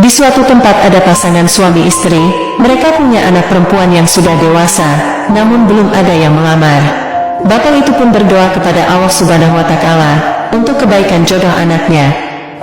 Di suatu tempat ada pasangan suami istri, mereka punya anak perempuan yang sudah dewasa, namun belum ada yang melamar. Bapak itu pun berdoa kepada Allah Subhanahu wa Ta'ala untuk kebaikan jodoh anaknya.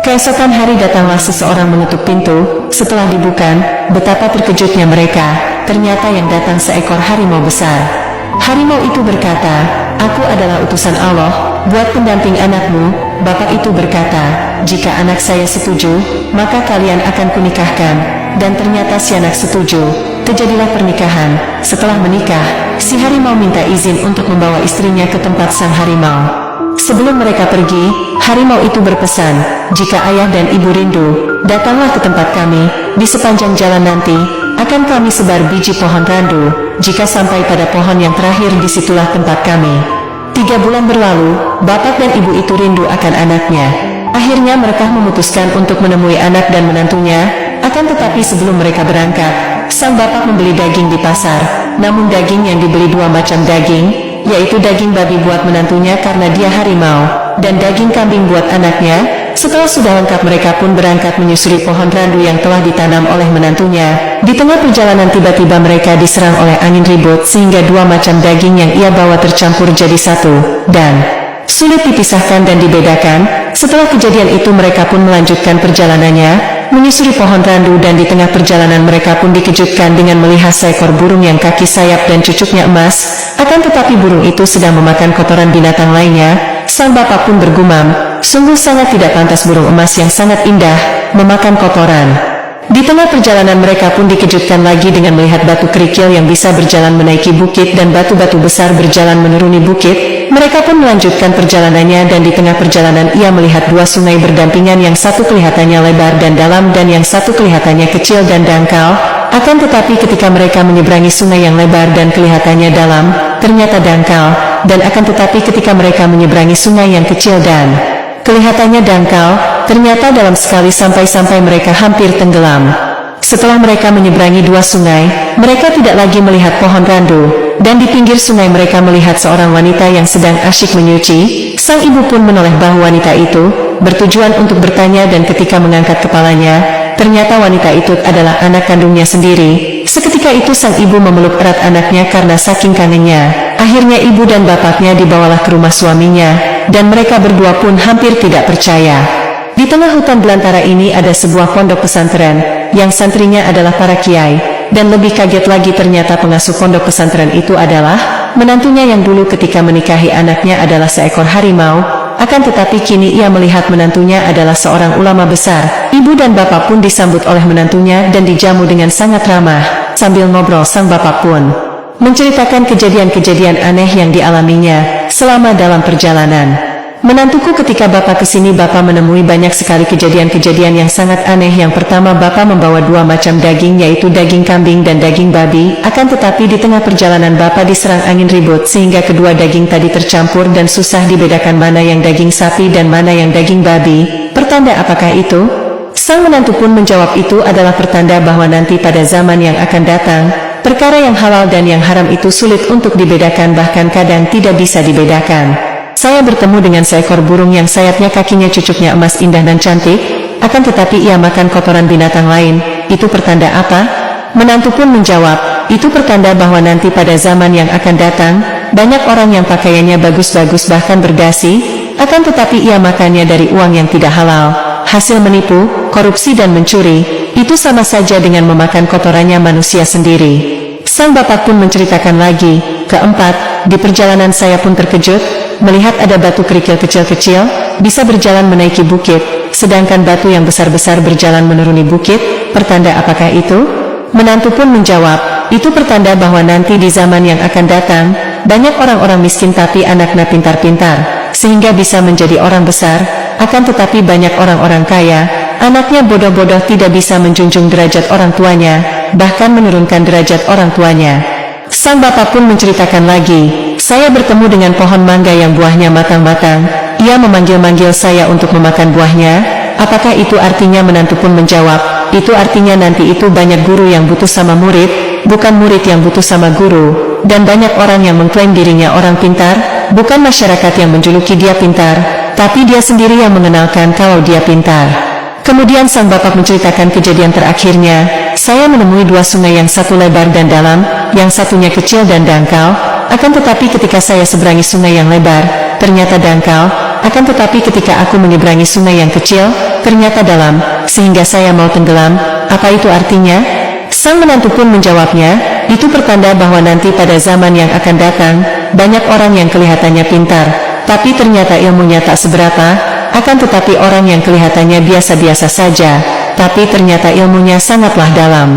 Keesokan hari datanglah seseorang mengetuk pintu. Setelah dibuka, betapa terkejutnya mereka. Ternyata yang datang seekor harimau besar. Harimau itu berkata, "Aku adalah utusan Allah buat pendamping anakmu." Bapak itu berkata, "Jika anak saya setuju, maka kalian akan kunikahkan." Dan ternyata si anak setuju. Terjadilah pernikahan. Setelah menikah, si harimau minta izin untuk membawa istrinya ke tempat sang harimau. Sebelum mereka pergi, harimau itu berpesan, "Jika ayah dan ibu rindu, datanglah ke tempat kami. Di sepanjang jalan nanti, akan kami sebar biji pohon randu. Jika sampai pada pohon yang terakhir, disitulah tempat kami." 3 bulan berlalu, bapak dan ibu itu rindu akan anaknya. Akhirnya mereka memutuskan untuk menemui anak dan menantunya. Akan tetapi sebelum mereka berangkat, sang bapak membeli daging di pasar. Namun daging yang dibeli 2 macam daging, yaitu daging babi buat menantunya karena dia harimau, dan daging kambing buat anaknya. Setelah sudah lengkap, mereka pun berangkat menyusuri pohon randu yang telah ditanam oleh menantunya. Di tengah perjalanan tiba-tiba mereka diserang oleh angin ribut sehingga 2 macam daging yang ia bawa tercampur jadi satu, dan sulit dipisahkan dan dibedakan. Setelah kejadian itu mereka pun melanjutkan perjalanannya, menyusuri pohon randu, dan di tengah perjalanan mereka pun dikejutkan dengan melihat seekor burung yang kaki sayap dan cucuknya emas. Akan tetapi burung itu sedang memakan kotoran binatang lainnya. Sang bapak pun bergumam, sungguh sangat tidak pantas burung emas yang sangat indah memakan kotoran. Di tengah perjalanan mereka pun dikejutkan lagi dengan melihat batu kerikil yang bisa berjalan menaiki bukit dan batu-batu besar berjalan menuruni bukit. Mereka pun melanjutkan perjalanannya, dan di tengah perjalanan ia melihat 2 sungai berdampingan, yang satu kelihatannya lebar dan dalam dan yang satu kelihatannya kecil dan dangkal. Akan tetapi ketika mereka menyeberangi sungai yang lebar dan kelihatannya dalam, ternyata dangkal, dan akan tetapi ketika mereka menyeberangi sungai yang kecil dan kelihatannya dangkal, ternyata dalam sekali sampai mereka hampir tenggelam. Setelah mereka menyeberangi 2 sungai, mereka tidak lagi melihat pohon randu, dan di pinggir sungai mereka melihat seorang wanita yang sedang asyik menyuci. Sang ibu pun menoleh bahu wanita itu, bertujuan untuk bertanya, dan ketika mengangkat kepalanya, ternyata wanita itu adalah anak kandungnya sendiri. Seketika itu sang ibu memeluk erat anaknya karena saking kangennya. Akhirnya ibu dan bapaknya dibawalah ke rumah suaminya, dan mereka berdua pun hampir tidak percaya. Di tengah hutan belantara ini ada sebuah pondok pesantren, yang santrinya adalah para kiai, dan lebih kaget lagi ternyata pengasuh pondok pesantren itu adalah menantunya yang dulu ketika menikahi anaknya adalah seekor harimau. Akan tetapi kini ia melihat menantunya adalah seorang ulama besar. Ibu dan bapak pun disambut oleh menantunya dan dijamu dengan sangat ramah. Sambil ngobrol, sang bapak pun menceritakan kejadian-kejadian aneh yang dialaminya selama dalam perjalanan. "Menantuku, ketika bapak kesini, bapak menemui banyak sekali kejadian-kejadian yang sangat aneh. Yang pertama, bapak membawa 2 macam daging, yaitu daging kambing dan daging babi. Akan tetapi di tengah perjalanan bapak diserang angin ribut sehingga kedua daging tadi tercampur dan susah dibedakan mana yang daging sapi dan mana yang daging babi. Pertanda apakah itu?" Sang menantu pun menjawab, "Itu adalah pertanda bahwa nanti pada zaman yang akan datang, perkara yang halal dan yang haram itu sulit untuk dibedakan, bahkan kadang tidak bisa dibedakan. Saya bertemu dengan seekor burung yang sayapnya kakinya cucuknya emas indah dan cantik, akan tetapi ia makan kotoran binatang lain. Itu pertanda apa?" Menantu pun menjawab, "Itu pertanda bahwa nanti pada zaman yang akan datang, banyak orang yang pakaiannya bagus-bagus bahkan berdasi, akan tetapi ia makannya dari uang yang tidak halal. Hasil menipu, korupsi dan mencuri, itu sama saja dengan memakan kotorannya manusia sendiri." Sang bapak pun menceritakan lagi, "Keempat, di perjalanan saya pun terkejut melihat ada batu kerikil kecil-kecil bisa berjalan menaiki bukit, sedangkan batu yang besar-besar berjalan menuruni bukit. Pertanda apakah itu?" Menantu pun menjawab, "Itu pertanda bahwa nanti di zaman yang akan datang, banyak orang-orang miskin tapi anaknya pintar-pintar, sehingga bisa menjadi orang besar. Akan tetapi banyak orang-orang kaya, anaknya bodoh-bodoh, tidak bisa menjunjung derajat orang tuanya, bahkan menurunkan derajat orang tuanya." Sang bapak pun menceritakan lagi, "Saya bertemu dengan pohon mangga yang buahnya matang-matang. Ia memanggil-manggil saya untuk memakan buahnya. Apakah itu artinya?" Menantu pun menjawab, "Itu artinya nanti itu banyak guru yang butuh sama murid, bukan murid yang butuh sama guru. Dan banyak orang yang mengklaim dirinya orang pintar, bukan masyarakat yang menjuluki dia pintar, tapi dia sendiri yang mengenalkan kalau dia pintar." Kemudian sang bapak menceritakan kejadian terakhirnya. Saya menemui dua sungai, yang satu lebar dan dalam, yang satunya kecil dan dangkal. Akan tetapi ketika saya seberangi sungai yang lebar, ternyata dangkal. Akan tetapi ketika aku menyeberangi sungai yang kecil, ternyata dalam, sehingga saya mau tenggelam. Apa itu artinya? Sang menantu pun menjawabnya, itu pertanda bahwa nanti pada zaman yang akan datang, banyak orang yang kelihatannya pintar, tapi ternyata ilmunya tak seberapa. Akan tetapi orang yang kelihatannya biasa-biasa saja, tapi ternyata ilmunya sangatlah dalam.